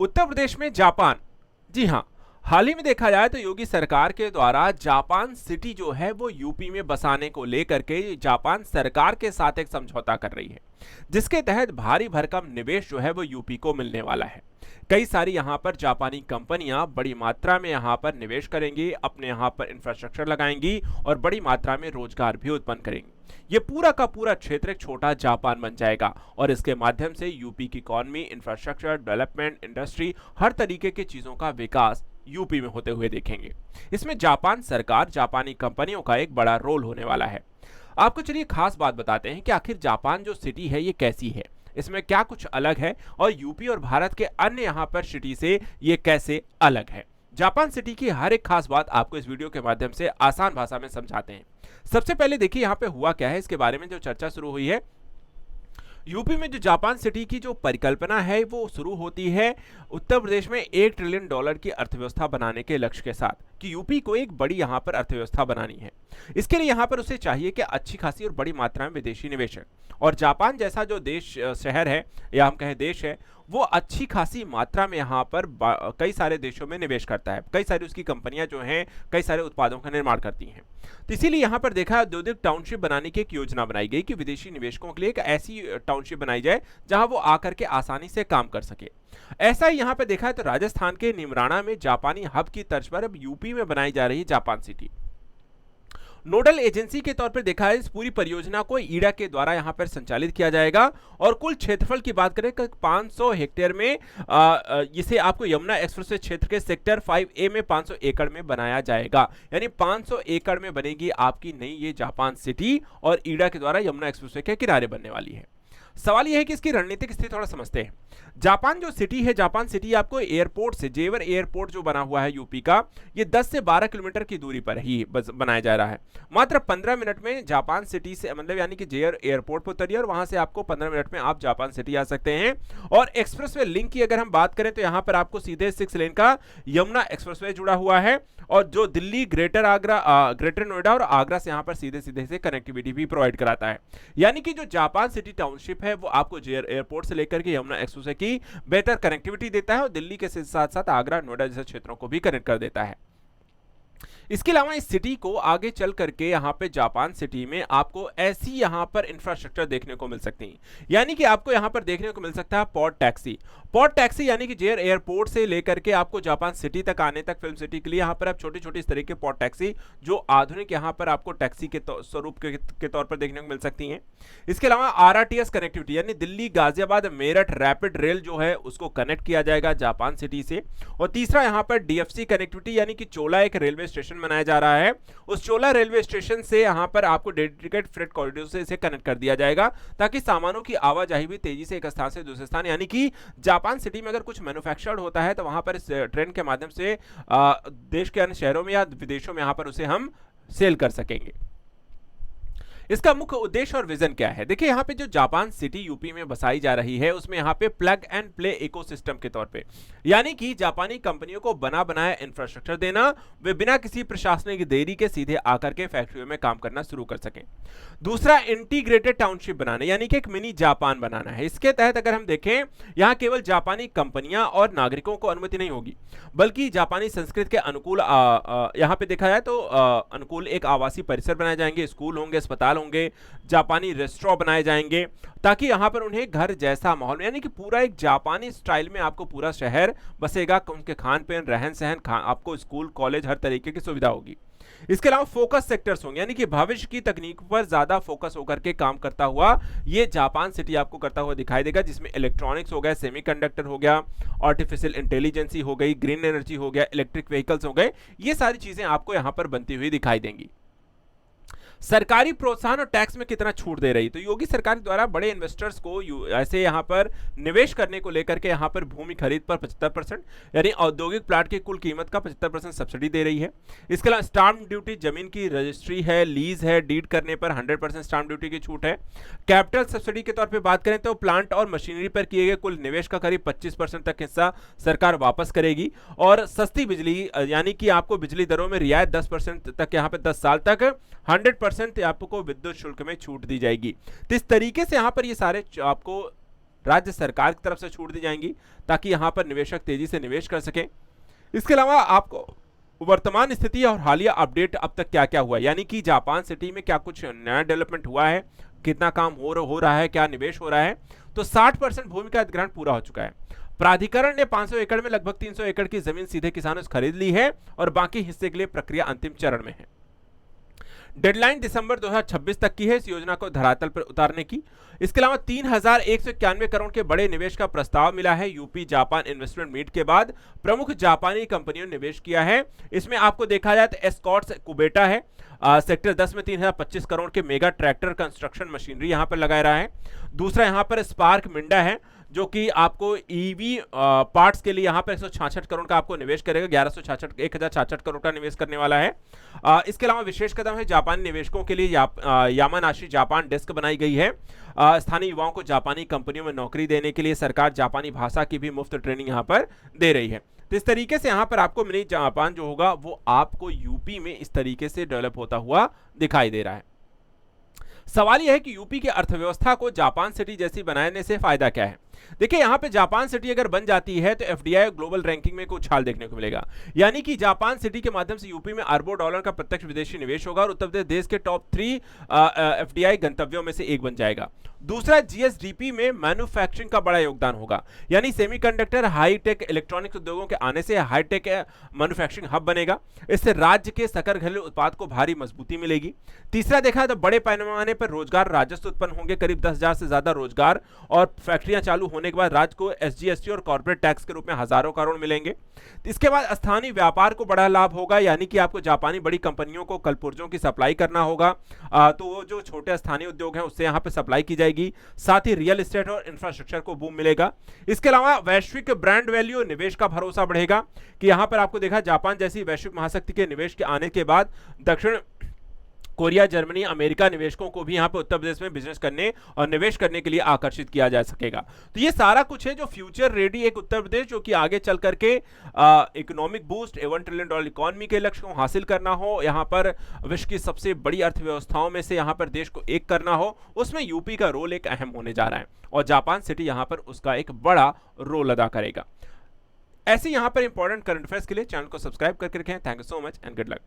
उत्तर प्रदेश में जापान। जी हाँ, हाल ही में देखा जाए तो योगी सरकार के द्वारा जापान सिटी जो है वो यूपी में बसाने को लेकर के जापान सरकार के साथ एक समझौता कर रही है, जिसके तहत भारी भरकम निवेश जो है वो यूपी को मिलने वाला है। कई सारी यहाँ पर जापानी कंपनियां बड़ी मात्रा में यहाँ पर निवेश करेंगी, अपने यहाँ पर इंफ्रास्ट्रक्चर लगाएंगी और बड़ी मात्रा में रोजगार भी उत्पन्न करेंगी। ये पूरा का पूरा क्षेत्र एक छोटा जापान बन जाएगा और इसके माध्यम से यूपी की इकॉनमी, इंफ्रास्ट्रक्चर, डेवलपमेंट, इंडस्ट्री, हर तरीके की चीजों का विकास यूपी में होते हुए देखेंगे। इसमें जापान सरकार, जापानी कंपनियों का एक बड़ा रोल होने वाला है। आपको चलिए खास बात बताते हैं कि आखिर जापान जो सिटी है ये कैसी है, इसमें क्या कुछ अलग है और यूपी और भारत के अन्य यहाँ पर सिटी से ये कैसे अलग है। जापान सिटी की हर एक खास बात आपको इस वीडियो के माध्यम से आसान भाषा में समझाते हैं। सबसे पहले देखिए यहाँ पे हुआ क्या है, इसके बारे में जो चर्चा शुरू हुई है। यूपी में जो जापान सिटी की जो परिकल्पना है वो शुरू होती है उत्तर प्रदेश में $1 ट्रिलियन की अर्थव्यवस्था बनाने के लक्ष्य के साथ, कि यूपी को एक बड़ी यहाँ पर अर्थव्यवस्था बनानी है। इसके लिए यहाँ पर उसे चाहिए कि अच्छी खासी और बड़ी मात्रा में विदेशी निवेश है, और जापान जैसा जो देश, शहर है या हम कहें देश है, वो अच्छी खासी मात्रा में यहाँ पर कई सारे देशों में निवेश करता है। कई सारी उसकी कंपनियां जो हैं कई सारे उत्पादों का निर्माण करती हैं। तो इसीलिए यहाँ पर देखा औद्योगिक टाउनशिप बनाने की एक योजना बनाई गई कि विदेशी निवेशकों के लिए एक ऐसी टाउनशिप बनाई जाए जहां वो आकर के आसानी से काम कर सके। ऐसा ही यहाँ पे देखा है तो राजस्थान के निमराना में जापानी हब की तर्ज पर अब यूपी में बनाई जा रही है जापान सिटी। नोडल एजेंसी के तौर पर देखा है इस पूरी परियोजना को ईडा के द्वारा यहां पर संचालित किया जाएगा, और कुल क्षेत्रफल की बात करें तो 500 हेक्टेयर में इसे आपको यमुना एक्सप्रेसवे क्षेत्र के सेक्टर 5A में 500 एकड़ में बनाया जाएगा। यानी 500 एकड़ में बनेगी आपकी नई ये जापान सिटी, और ईडा के द्वारा यमुना एक्सप्रेसवे के किनारे बनने वाली है। सवाल यह है कि इसकी रणनीतिक स्थिति थोड़ा समझते हैं। जापान जो सिटी है, जापान सिटी आपको एयरपोर्ट से, जेवर एयरपोर्ट जो बना हुआ है यूपी का, ये 10 से 12 किलोमीटर की दूरी पर ही बनाया जा रहा है। मात्र 15 मिनट में जापान सिटी से, मतलब यानी कि जेवर एयरपोर्ट पर उतरिए और वहां से आपको 15 मिनट में आप जापान सिटी आ सकते हैं। और एक्सप्रेसवे लिंक की अगर हम बात करें तो यहाँ पर आपको सीधे 6 लेन का यमुना एक्सप्रेसवे जुड़ा हुआ है, और जो दिल्ली, ग्रेटर आगरा, ग्रेटर नोएडा और आगरा से यहाँ पर सीधे सीधे से कनेक्टिविटी भी प्रोवाइड कराता है। यानी कि जो जापान सिटी टाउनशिप है वो आपको एयरपोर्ट से लेकर के यमुना एक्सप्रेसवे की बेहतर कनेक्टिविटी देता है, और दिल्ली के साथ साथ आगरा, नोएडा जैसे क्षेत्रों को भी कनेक्ट कर देता है। इसके अलावा इस सिटी को आगे चल करके यहाँ पे जापान सिटी में आपको ऐसी यहाँ पर इंफ्रास्ट्रक्चर देखने को मिल सकती है। यानी कि आपको यहाँ पर देखने को मिल सकता है पोर्ट टैक्सी। पोर्ट टैक्सी यानी कि जेवर एयरपोर्ट से लेकर के आपको जापान सिटी तक आने तक, फिल्म सिटी के लिए यहाँ पर आप छोटी छोटी इस तरह के पोर्ट टैक्सी जो आधुनिक यहाँ पर आपको टैक्सी के स्वरूप के तौर पर देखने को मिल सकती हैं। इसके अलावा RRTS कनेक्टिविटी यानी दिल्ली, गाजियाबाद, मेरठ रैपिड रेल जो है उसको कनेक्ट किया जाएगा जापान सिटी से। और तीसरा यहाँ पर DFC कनेक्टिविटी यानी कि चोला एक रेलवे स्टेशन बनाया जा रहा है, उस चोला रेलवे स्टेशन से यहां पर आपको डेडिकेटेड फ्रेट कॉरिडोर से इसे कनेक्ट कर दिया जाएगा, ताकि सामानों की आवाजाही भी तेजी से एक स्थान से दूसरे स्थान, यानी कि जापान सिटी में अगर कुछ मैन्युफैक्चर्ड होता है तो वहां पर इस ट्रेन के माध्यम से देश के अन्य शहरों में या विदेशों में यहां पर उसे हम सेल कर सकेंगे। इसका मुख्य उद्देश्य और विजन क्या है? देखिए यहाँ पे जो जापान सिटी यूपी में बसाई जा रही है उसमें यहाँ पे प्लग एंड प्ले इकोसिस्टम के तौर पे, यानी कि जापानी कंपनियों को बना बनाया इंफ्रास्ट्रक्चर देना, वे बिना किसी प्रशासनिक देरी के सीधे आकर के फैक्ट्रियों में काम करना शुरू कर सकें। दूसरा, इंटीग्रेटेड टाउनशिप बनाना, यानी कि एक मिनी जापान बनाना है। इसके तहत अगर हम देखें, यहाँ केवल जापानी कंपनियां और नागरिकों को अनुमति नहीं होगी, बल्कि जापानी संस्कृति के अनुकूल यहाँ पे देखा जाए तो अनुकूल एक आवासीय परिसर बनाए जाएंगे, स्कूल होंगे, अस्पताल होंगे, जापानी रेस्टोरेंट बनाए जाएंगे, ताकि यहां पर उन्हें घर जैसा माहौल, यानी कि पूरा एक जापानी स्टाइल में आपको पूरा शहर बसेगा। उनके खान पीन, रहन सहन, आपको स्कूल, कॉलेज, हर तरीके की सुविधा होगी। इसके अलावा फोकस सेक्टर्स होंगे, यानी कि भविष्य की तकनीक पर ज्यादा फोकस होकर के काम करता हुआ ये जापान सिटी आपको करता हुआ दिखाई देगा, जिसमें इलेक्ट्रॉनिक्स हो गया, सेमीकंडक्टर हो गया, आर्टिफिशियल इंटेलिजेंसी हो गई, ग्रीन एनर्जी हो गया, इलेक्ट्रिक व्हीकल्स हो गए, ये सारी चीजें आपको यहां पर बनती हुई दिखाई देंगी। सरकारी प्रोत्साहन और टैक्स में कितना छूट दे रही, तो योगी सरकार द्वारा बड़े इन्वेस्टर्स को ऐसे यहां पर निवेश करने को लेकर के यहां पर भूमि खरीद पर 75%, यानी औद्योगिक प्लाट की कुल कीमत का 75% सब्सिडी दे रही है। इसके अलावा स्टाम्प ड्यूटी, जमीन की रजिस्ट्री है, लीज है, डीड करने पर 100% स्टाम्प ड्यूटी की छूट है। कैपिटल सब्सिडी के तौर पर बात करें तो प्लांट और मशीनरी पर किए गए कुल निवेश का करीब 25% तक हिस्सा सरकार वापस करेगी। और सस्ती बिजली, यानी कि आपको बिजली दरों में रियायत 10% तक, यहाँ पे 10 साल तक 100% आपको विद्युत शुल्क में छूट दी जाएगी। तो इस तरीके से यहाँ पर ये सारे आपको राज्य सरकार की तरफ से छूट दी जाएंगी ताकि यहां पर निवेशक तेजी से निवेश कर सकें। इसके अलावा आपको वर्तमान स्थिति और हालिया अपडेट अब तक क्या क्या हुआ, यानी कि जापान सिटी में क्या कुछ नया डेवलपमेंट हुआ है, कितना काम हो रहा है, क्या निवेश हो रहा है। तो 60% भूमि का अधिग्रहण पूरा हो चुका है। प्राधिकरण ने 500 एकड़ में लगभग 300 एकड़ की जमीन सीधे किसानों से खरीद ली है और बाकी हिस्से के लिए प्रक्रिया अंतिम चरण में है। डेडलाइन दिसंबर 2026 तक की है इस योजना को धरातल पर उतारने की। इसके अलावा 3191 करोड़ के बड़े निवेश का प्रस्ताव मिला है। यूपी जापान इन्वेस्टमेंट मीट के बाद प्रमुख जापानी कंपनियों ने निवेश किया है। इसमें आपको देखा जाए तो एस्कॉर्ट्स कुबेटा है, सेक्टर 10 में 3025 करोड़ के मेगा ट्रैक्टर कंस्ट्रक्शन मशीनरी यहां पर लगाया रहा है। दूसरा यहां पर स्पार्क मिंडा है जो कि आपको ईवी पार्ट्स के लिए यहां पर 166 करोड़ का आपको निवेश करेगा, 1066 करोड़ का निवेश करने वाला है। इसके अलावा विशेष कदम है जापानी निवेशकों के लिए यामानाशी जापान डेस्क बनाई गई है। स्थानीय युवाओं को जापानी कंपनियों में नौकरी देने के लिए सरकार जापानी भाषा की भी मुफ्त ट्रेनिंग यहां पर दे रही है। तो इस तरीके से यहां पर आपको मिनी जापान जो होगा वो आपको यूपी में इस तरीके से डेवलप होता हुआ दिखाई दे रहा है। सवाल यह है कि यूपी की अर्थव्यवस्था को जापान सिटी जैसी बनाने से फायदा क्या है। देखिए यहां पे जापान सिटी अगर बन जाती है तो एफडीआई ग्लोबल रैंकिंग में एक उछाल देखने को मिलेगा, यानी कि जापान सिटी के माध्यम से यूपी में अरबों डॉलर का प्रत्यक्ष विदेशी निवेश होगा और उत्तर प्रदेश देश के टॉप 3 एफडीआई गंतव्यों में से एक बन जाएगा। दूसरा, जीएसडीपी में मैन्युफैक्चरिंग का बड़ा योगदान होगा, यानी सेमीकंडक्टर हाईटेक इलेक्ट्रॉनिक्स उद्योगों के आने से हाईटेक मैन्युफैक्चरिंग हब बनेगा। इससे राज्य के सकल घरेलू उत्पाद को भारी मजबूती मिलेगी। तीसरा, देखा तो बड़े पैमाने पर रोजगार राजस्व उत्पन्न होंगे, करीब 10,000 से ज्यादा रोजगार और फैक्ट्रियां चालू होने के बाद राज्य को एसजीएसटी और कॉर्पोरेट टैक्स के रूप में हजारों करोड़ मिलेंगे। इसके बाद स्थानीय व्यापार को बड़ा लाभ होगा, यानी कि आपको जापानी बड़ी कंपनियों को कलपुर्जों की सप्लाई करना होगा, तो वो जो छोटे स्थानीय उद्योग हैं उससे यहां पे सप्लाई की जाएगी। साथ ही रियल एस्टेट और इंफ्रास्ट्रक्चर को बूम मिलेगा। इसके अलावा वैश्विक ब्रांड वैल्यू निवेश का भरोसा बढ़ेगा कि यहां पर आपको देखा जापान जैसी वैश्विक महाशक्ति के निवेश के आने के बाद दक्षिण कोरिया, जर्मनी, अमेरिका निवेशकों को भी यहां पर उत्तर प्रदेश में बिजनेस करने और निवेश करने के लिए आकर्षित किया जा सकेगा। तो ये सारा कुछ है जो फ्यूचर रेडी एक उत्तर प्रदेश जो कि आगे चल करके इकोनॉमिक बूस्ट, $1 ट्रिलियन इकोनॉमी के लक्ष्य को हासिल करना हो, यहां पर विश्व की सबसे बड़ी अर्थव्यवस्थाओं में से यहां पर देश को एक करना हो, उसमें यूपी का रोल एक अहम होने जा रहा है और जापान सिटी यहां पर उसका एक बड़ा रोल अदा करेगा। ऐसे यहां पर इंपॉर्टेंट करंट अफेयर्स के लिए चैनल को सब्सक्राइब करके रखें। Thank you so much and good luck.